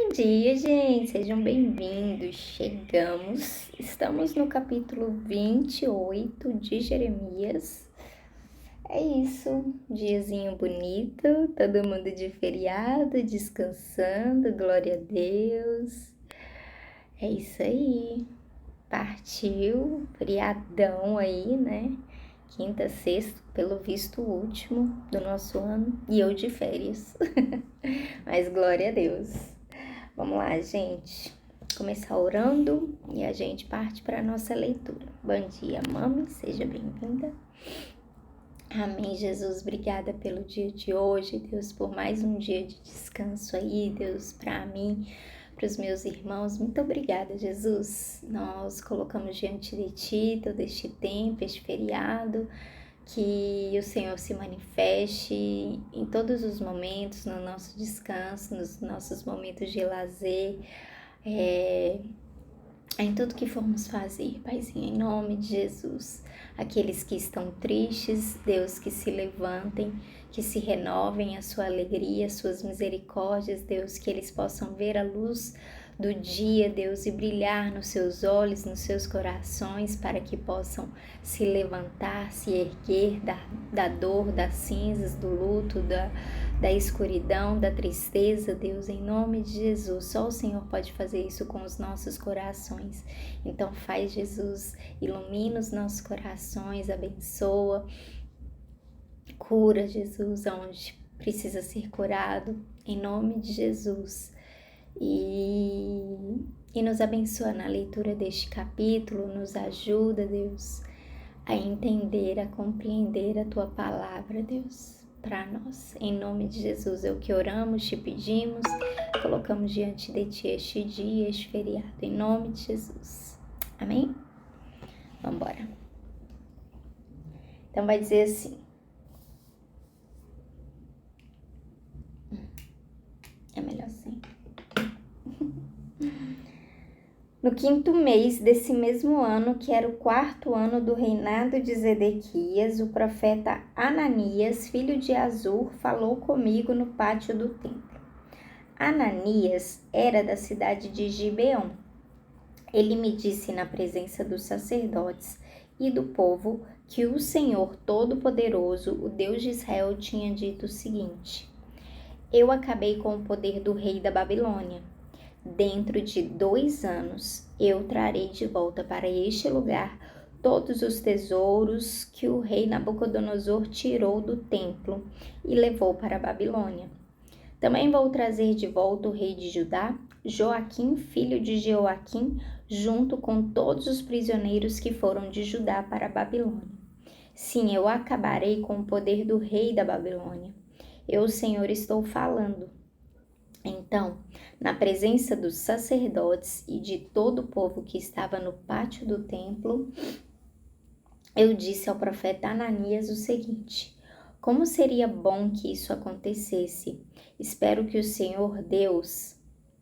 Bom dia, gente, sejam bem-vindos. Estamos no capítulo 28 de Jeremias. É isso, diazinho bonito, todo mundo de feriado, descansando, glória a Deus. É isso aí, partiu, feriadão aí, né? Quinta, sexta, pelo visto o último do nosso ano, e eu de férias. Mas glória a Deus. Vamos lá, gente. Começar orando e a gente parte para a nossa leitura. Bom dia, mami, seja bem-vinda. Amém, Jesus, obrigada pelo dia de hoje, Deus, por mais um dia de descanso aí, Deus, para mim, para os meus irmãos. Muito obrigada, Jesus. Nós colocamos diante de Ti todo este tempo, este feriado, que o Senhor se manifeste em todos os momentos, no nosso descanso, nos nossos momentos de lazer, em tudo que formos fazer, Paizinho, em nome de Jesus. Aqueles que estão tristes, Deus, que se levantem, que se renovem a sua alegria, as suas misericórdias, Deus, que eles possam ver a luz do dia, Deus, e brilhar nos seus olhos, nos seus corações, para que possam se levantar, se erguer da dor, das cinzas, do luto, da escuridão, da tristeza, Deus, em nome de Jesus. Só o Senhor pode fazer isso com os nossos corações. Então faz, Jesus, ilumina os nossos corações, abençoa, cura, Jesus, onde precisa ser curado, em nome de Jesus. E nos abençoa na leitura deste capítulo, nos ajuda, Deus, a entender, a compreender a Tua palavra, Deus, para nós. Em nome de Jesus, é o que oramos, te pedimos, colocamos diante de Ti este dia, este feriado, em nome de Jesus. Amém? Vamos embora. Então vai dizer assim. É melhor assim. No 5º mês desse mesmo ano, que era o 4º ano do reinado de Zedequias, o profeta Ananias, filho de Azur, falou comigo no pátio do templo. Ananias era da cidade de Gibeon. Ele me disse na presença dos sacerdotes e do povo que o Senhor Todo-Poderoso, o Deus de Israel, tinha dito o seguinte: Eu acabei com o poder do rei da Babilônia. Dentro de 2 anos, eu trarei de volta para este lugar todos os tesouros que o rei Nabucodonosor tirou do templo e levou para a Babilônia. Também vou trazer de volta o rei de Judá, Joaquim, filho de Jeoaquim, junto com todos os prisioneiros que foram de Judá para a Babilônia. Sim, eu acabarei com o poder do rei da Babilônia. Eu, Senhor, estou falando. Então, na presença dos sacerdotes e de todo o povo que estava no pátio do templo, eu disse ao profeta Ananias o seguinte: Como seria bom que isso acontecesse? Espero que o Senhor Deus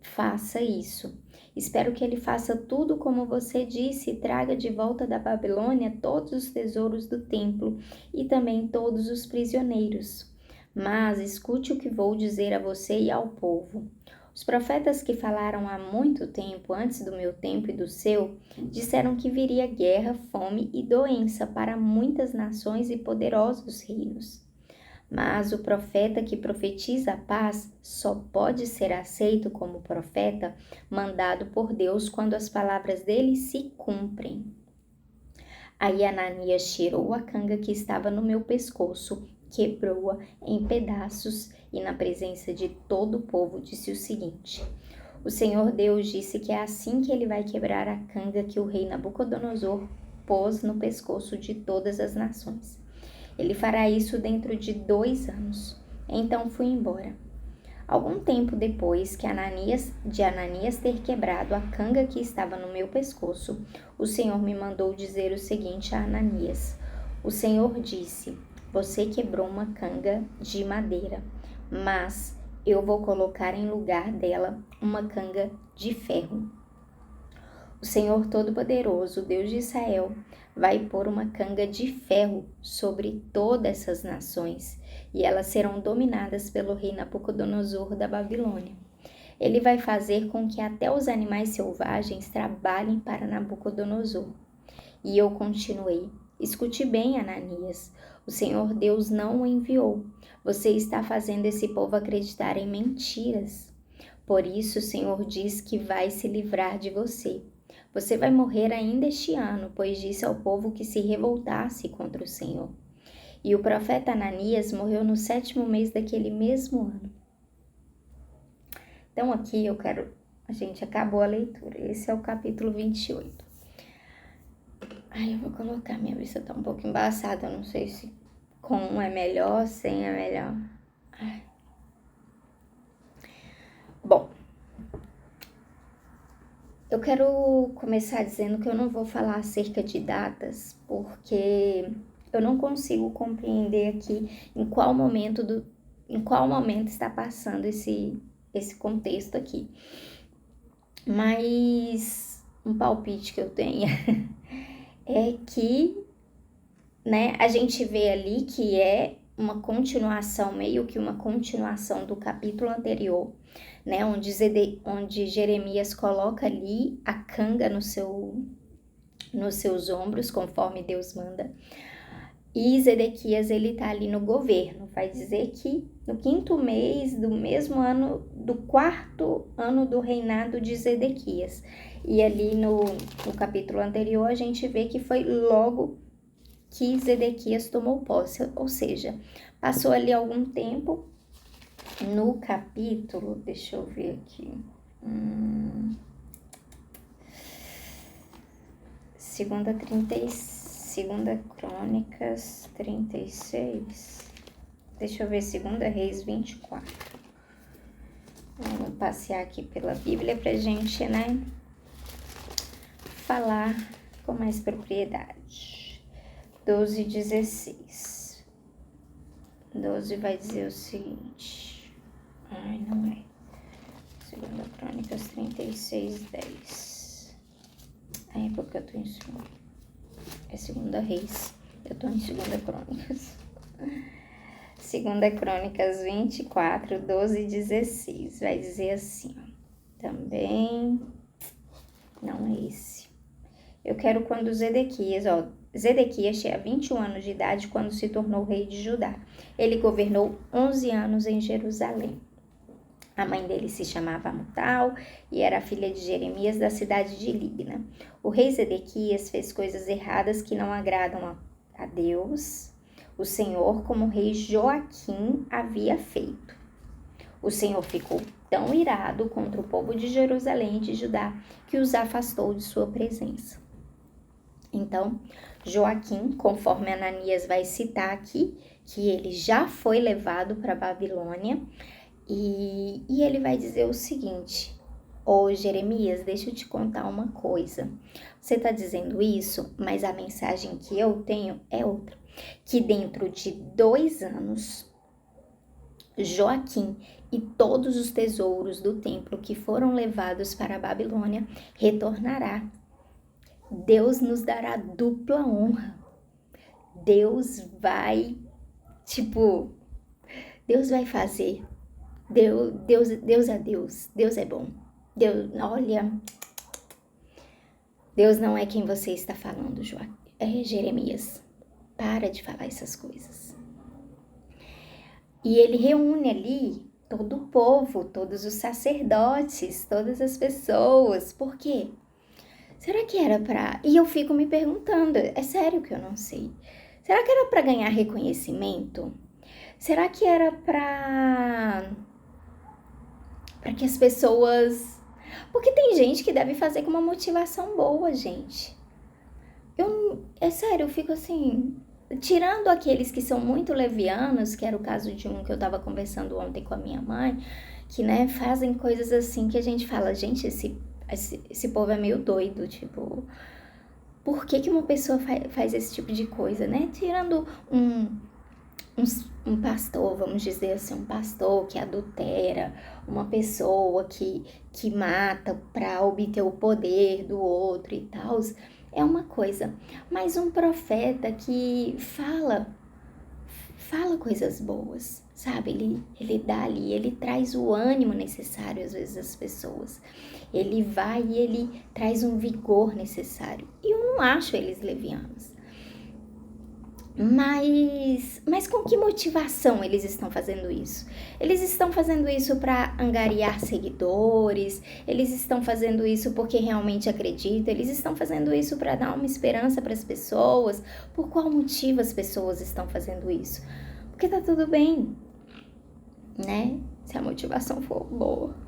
faça isso. Espero que ele faça tudo como você disse e traga de volta da Babilônia todos os tesouros do templo e também todos os prisioneiros. Mas escute o que vou dizer a você e ao povo. Os profetas que falaram há muito tempo, antes do meu tempo e do seu, disseram que viria guerra, fome e doença para muitas nações e poderosos reinos. Mas o profeta que profetiza a paz só pode ser aceito como profeta mandado por Deus quando as palavras dele se cumprem. Aí Ananias tirou a canga que estava no meu pescoço, quebrou-a em pedaços e na presença de todo o povo disse o seguinte: O Senhor Deus disse que é assim que ele vai quebrar a canga que o rei Nabucodonosor pôs no pescoço de todas as nações. Ele fará isso dentro de 2 anos. Então fui embora. Algum tempo depois de Ananias ter quebrado a canga que estava no meu pescoço, o Senhor me mandou dizer o seguinte a Ananias: O Senhor disse: Você quebrou uma canga de madeira, mas eu vou colocar em lugar dela uma canga de ferro. O Senhor Todo-Poderoso, Deus de Israel, vai pôr uma canga de ferro sobre todas essas nações, e elas serão dominadas pelo rei Nabucodonosor da Babilônia. Ele vai fazer com que até os animais selvagens trabalhem para Nabucodonosor. E eu continuei: escute bem, Ananias. O Senhor Deus não o enviou. Você está fazendo esse povo acreditar em mentiras. Por isso o Senhor diz que vai se livrar de você. Você vai morrer ainda este ano, pois disse ao povo que se revoltasse contra o Senhor. E o profeta Ananias morreu no 7º mês daquele mesmo ano. Então aqui a gente acabou a leitura. Esse é o capítulo 28. Ai, eu vou colocar, minha vista tá um pouco embaçada, eu não sei se com é melhor, sem é melhor. Ai. Bom, eu quero começar dizendo que eu não vou falar acerca de datas, porque eu não consigo compreender aqui em qual momento está passando esse contexto aqui. Mas um palpite que eu tenho é que, né, a gente vê ali que é uma continuação, meio que uma continuação do capítulo anterior, né, onde Jeremias coloca ali a canga nos seus ombros, conforme Deus manda. E Zedequias, ele tá ali no governo, vai dizer que no 5º mês do mesmo ano, do 4º ano do reinado de Zedequias. E ali no capítulo anterior, a gente vê que foi logo que Zedequias tomou posse, ou seja, passou ali algum tempo. No capítulo, deixa eu ver aqui, 2 Crônicas 36, deixa eu ver, 2 Reis 24. Vamos passear aqui pela Bíblia pra gente, né, falar com mais propriedade. 12:16. 12 vai dizer o seguinte. Ai, não é. 2 Crônicas 36:10. É porque eu tô em 2. É 2 Reis. Eu tô em 2 Crônicas. 2 Crônicas 24, 12:16. Vai dizer assim, ó. Também não é esse. Eu quero quando Zedequias, ó. Zedequias tinha 21 anos de idade quando se tornou rei de Judá. Ele governou 11 anos em Jerusalém. A mãe dele se chamava Amutal e era filha de Jeremias da cidade de Libna. O rei Zedequias fez coisas erradas que não agradam a Deus, o Senhor, como o rei Joaquim havia feito. O Senhor ficou tão irado contra o povo de Jerusalém e de Judá que os afastou de sua presença. Então, Joaquim, conforme Ananias vai citar aqui, que ele já foi levado para a Babilônia, e ele vai dizer o seguinte: ô Jeremias, deixa eu te contar uma coisa. Você está dizendo isso, mas a mensagem que eu tenho é outra. Que dentro de 2 anos, Joaquim e todos os tesouros do templo que foram levados para a Babilônia retornará. Deus nos dará dupla honra. Deus vai fazer. Deus é Deus. Deus é bom. Olha, Deus não é quem você está falando, Jeremias. Para de falar essas coisas. E ele reúne ali todo o povo, todos os sacerdotes, todas as pessoas. Por quê? Será que era pra... E eu fico me perguntando, é sério que eu não sei. Será que era pra ganhar reconhecimento? Será que era pra que as pessoas... Porque tem gente que deve fazer com uma motivação boa, gente. É sério, eu fico assim... Tirando aqueles que são muito levianos, que era o caso de um que eu tava conversando ontem com a minha mãe, que, né, fazem coisas assim que a gente fala, gente, esse povo é meio doido, tipo... Por que uma pessoa faz esse tipo de coisa, né? Tirando um pastor, vamos dizer assim, um pastor que adultera, uma pessoa que mata para obter o poder do outro e tal, é uma coisa. Mas um profeta que fala fala coisas boas, sabe? Ele dá ali, ele traz o ânimo necessário às vezes às pessoas. Ele vai e ele traz um vigor necessário. E eu não acho eles levianos. Mas com que motivação eles estão fazendo isso? Eles estão fazendo isso para angariar seguidores, eles estão fazendo isso porque realmente acreditam, eles estão fazendo isso para dar uma esperança para as pessoas. Por qual motivo as pessoas estão fazendo isso? Porque tá tudo bem, né? Se a motivação for boa.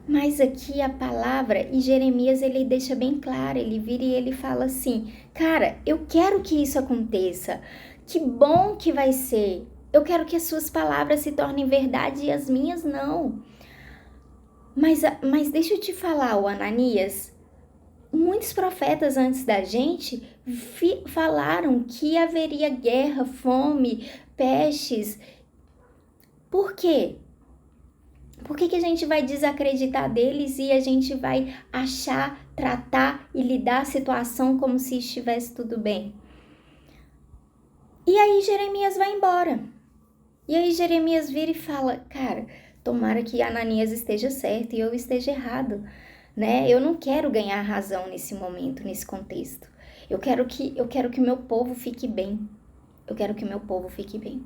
Mas aqui a palavra, e Jeremias ele deixa bem claro, ele vira e ele fala assim, cara, eu quero que isso aconteça, que bom que vai ser, eu quero que as suas palavras se tornem verdade e as minhas não. Mas deixa eu te falar, o Ananias, muitos profetas antes da gente falaram que haveria guerra, fome, pestes. Por quê? Por que a gente vai desacreditar deles e a gente vai achar, tratar e lidar a situação como se estivesse tudo bem? E aí Jeremias vai embora. E aí Jeremias vira e fala, cara, tomara que Ananias esteja certo e eu esteja errado, né? Eu não quero ganhar razão nesse momento, nesse contexto. Eu quero que o meu povo fique bem. Eu quero que o meu povo fique bem.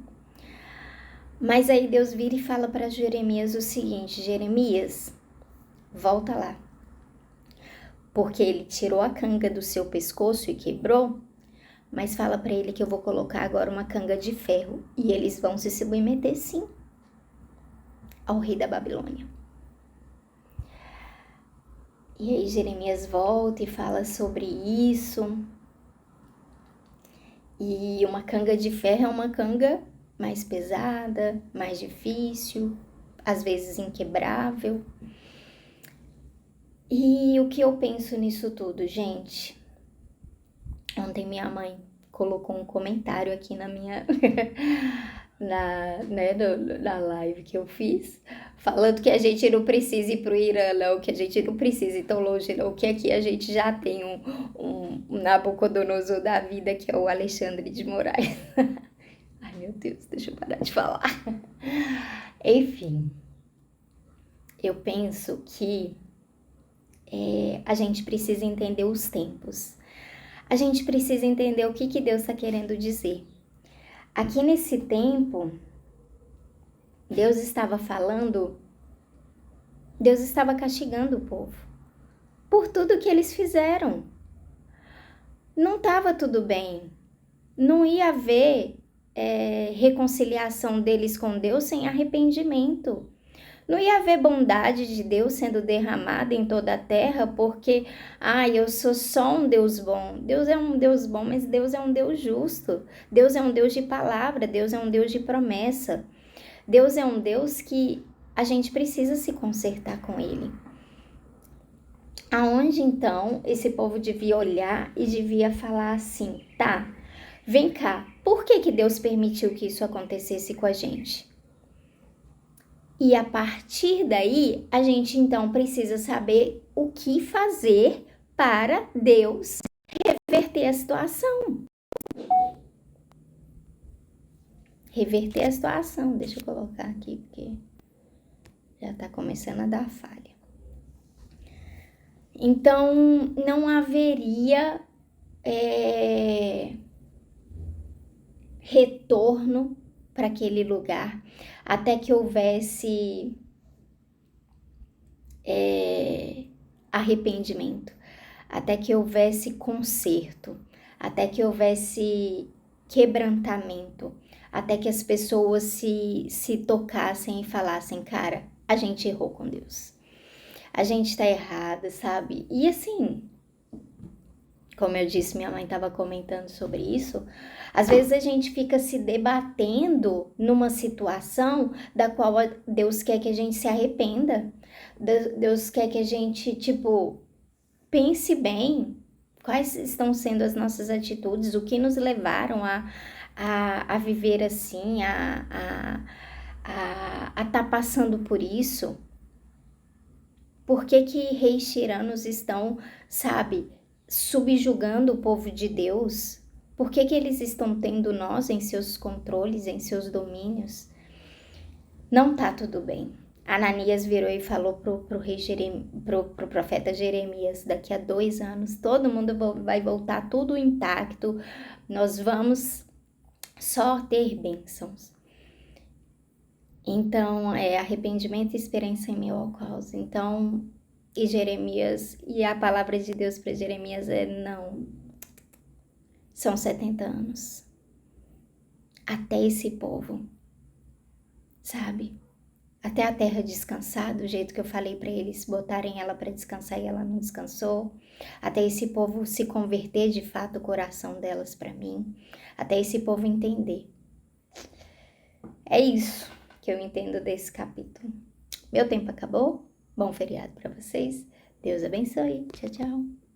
Mas aí Deus vira e fala para Jeremias o seguinte, Jeremias, volta lá. Porque ele tirou a canga do seu pescoço e quebrou, mas fala para ele que eu vou colocar agora uma canga de ferro e eles vão se submeter sim ao rei da Babilônia. E aí Jeremias volta e fala sobre isso. E uma canga de ferro é uma canga mais pesada, mais difícil, às vezes inquebrável. E o que eu penso nisso tudo, gente? Ontem minha mãe colocou um comentário aqui na minha na live que eu fiz, falando que a gente não precisa ir pro Irã, não, que a gente não precisa ir tão longe, não, que aqui a gente já tem um Nabucodonosor da vida, que é o Alexandre de Moraes. Ai, meu Deus, deixa eu parar de falar. Enfim, eu penso que a gente precisa entender os tempos. A gente precisa entender o que Deus está querendo dizer. Aqui nesse tempo, Deus estava falando, Deus estava castigando o povo por tudo que eles fizeram. Não estava tudo bem. Não ia haver reconciliação deles com Deus sem arrependimento. Não ia haver bondade de Deus sendo derramada em toda a terra porque, eu sou só um Deus bom. Deus é um Deus bom, mas Deus é um Deus justo. Deus é um Deus de palavra, Deus é um Deus de promessa. Deus é um Deus que a gente precisa se consertar com Ele. Aonde então esse povo devia olhar e devia falar assim, tá, vem cá, por que Deus permitiu que isso acontecesse com a gente? E a partir daí, a gente então precisa saber o que fazer para Deus reverter a situação. Reverter a situação, deixa eu colocar aqui, porque já está começando a dar falha. Então, não haveria retorno para aquele lugar até que houvesse arrependimento, até que houvesse conserto, até que houvesse quebrantamento, até que as pessoas se tocassem e falassem, cara, a gente errou com Deus, a gente tá errada, sabe? E assim, como eu disse, minha mãe estava comentando sobre isso, às vezes a gente fica se debatendo numa situação da qual Deus quer que a gente se arrependa. Deus quer que a gente, pense bem quais estão sendo as nossas atitudes, o que nos levaram a viver assim, a estar passando por isso. Por que reis tiranos estão, subjugando o povo de Deus? Por que eles estão tendo nós em seus controles, em seus domínios? Não tá tudo bem. Ananias virou e falou pro profeta Jeremias, daqui a 2 anos todo mundo vai voltar tudo intacto, nós vamos só ter bênçãos. Então, arrependimento e esperança em meio ao caos. Então, e a palavra de Deus para Jeremias é não. São 70 anos. Até esse povo, sabe? Até a terra descansar, do jeito que eu falei para eles botarem ela para descansar e ela não descansou. Até esse povo se converter de fato o coração delas para mim. Até esse povo entender. É isso que eu entendo desse capítulo. Meu tempo acabou. Bom feriado para vocês. Deus abençoe. Tchau, tchau.